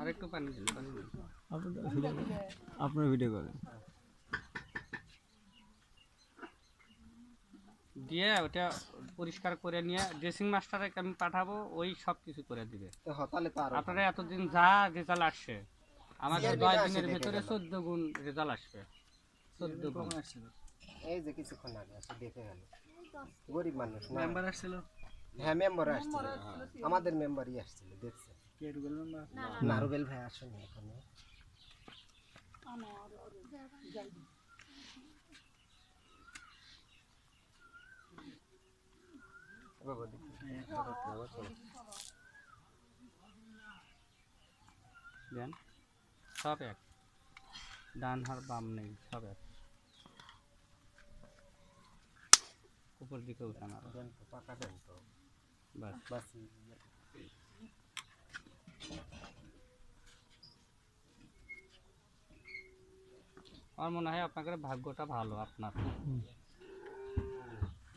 আরেকটু পানি দিন আপনার ভিডিও করেন দিয়ে ওটা পরিষ্কার করে নিয়ে ড্রেসিং মাস্টারকে আমি পাঠাবো, ওই সব কিছু করে দিবে। আপনারা এতদিন যা রেজাল্ট আসছে আমাদের 10 দিনের ভিতরে 14 গুণ রেজাল্ট আসবে। 14 গুণ আসছে। এই যে কিছুক্ষণ আগে আসে দেখে গেল, গরিব মানুষ না। মেম্বার আসছিল? হ্যাঁ মেম্বার আসছিল, আমাদের মেম্বারই আসছিল, দেখছে। কে রুবেল মেম্বার? না রুবেল ভাই আসেনি এখনো। দেন সব এক, ডান হার বাম নেই, সব এক। উপর দিকে উঠান আরো, দেন তো পাকা দেন তো, বাস বাস। আমার মনে হয় আপনাদের ভাগ্যটা ভালো। আপনার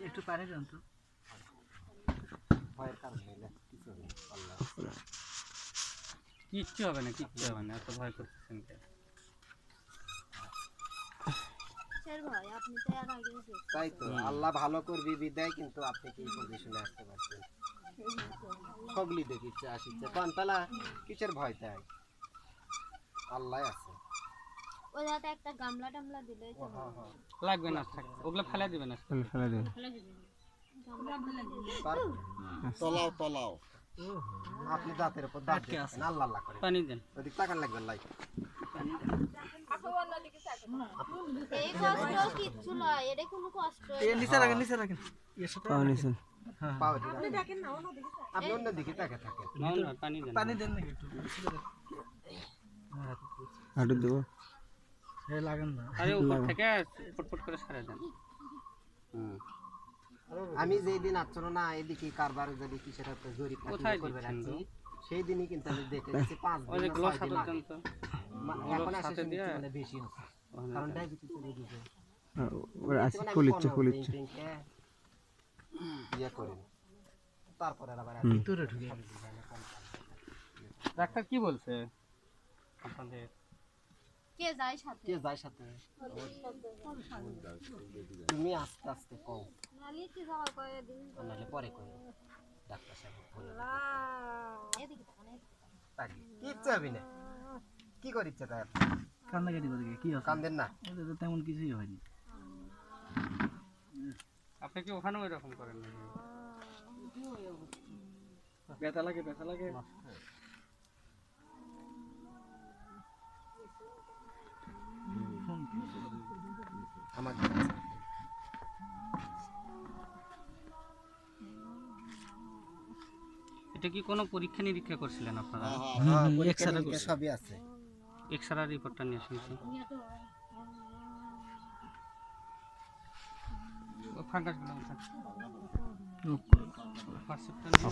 একটু পানি দেন তো। ভয়ের কারণে কিছু হবে না, আল্লাহ। কিচ্ছু হবে না, কিচ্ছু হবে না, এত ভয় করতেছেন কেন? তাই তো আল্লাহ ভালো করবি বিদায়, কিন্তু আপনি কি পজিশনে আসতে পারছেন? সগলি দেখিচ্ছে আসিচ্ছে পানতলা, কিসের ভয়? তাই আল্লাহ আছে। ওই দাদা একটা গামলা টামলা দিলে লাগবে না, থাক ওগুলো ফেলে দিবেন না, ফেলে দেন তলাও তলাও আপনি দাঁতের উপর দাঁত দিচ্ছেন, আল্লাহ আল্লাহ করে। পানি দেন। ওদিক তাকান লাগবে লাই। এই কষ্ট কিচ্ছু নয়, এটা কোনো কষ্ট নিচে রাখেন, নিচে রাখেন। পাও আপনি দেখেন না, আপনি অন্য দিকে তাকে থাকেন। না না, পানি দেন, পানি দেন না একটু। হাঁটু দেবো লাগান না, আরে উপর থেকে ফুটফুট করে সারে দেন। আমি যেই দিন আচরণ না এদিকে কারবার যদি কিসের একটা জরিপ করবে রাখছি, সেই দিনই কিন্তু আমি দেখে গেছি 5 দিন না 6 দিন আগে। এখন আসে মানে বেশি হচ্ছে, কারণ ডায়াবেটিস এর দিকে ওর আছে ফুলিচ্ছে ইয়া করেন। তারপরে আবার ভিতরে ঢুকে ডাক্তার কি বলছে আপনাদের? কে যায় সাথে? কে যায় সাথে? তুমি আস্তে আস্তে কও, নালি কি যাওয়ার কয়ে দিন নাহলে পরে কই ডাক্তার সাহেব বলে এদিকে তাকান, তাকে কিচ্ছু হবে না। কি করিচ্ছে তাই কান্নাকাটি করে কি আছে? কান্দেন না, এটা তেমন কিছুই হয়নি। আপনি কি ওখানে ওই রকম করেন নাকি? ব্যথা লাগে, ব্যথা লাগে। আমার এটা কি কোনো পরীক্ষা নিরীক্ষা করছিলেন আপনারা? এক্সরে সবই আছে। এক্সরে রিপোর্টটা নিয়ে এসেছি। ফাঙ্গাসগুলো উঠান। হোয়াটসঅ্যাপটা নিয়ে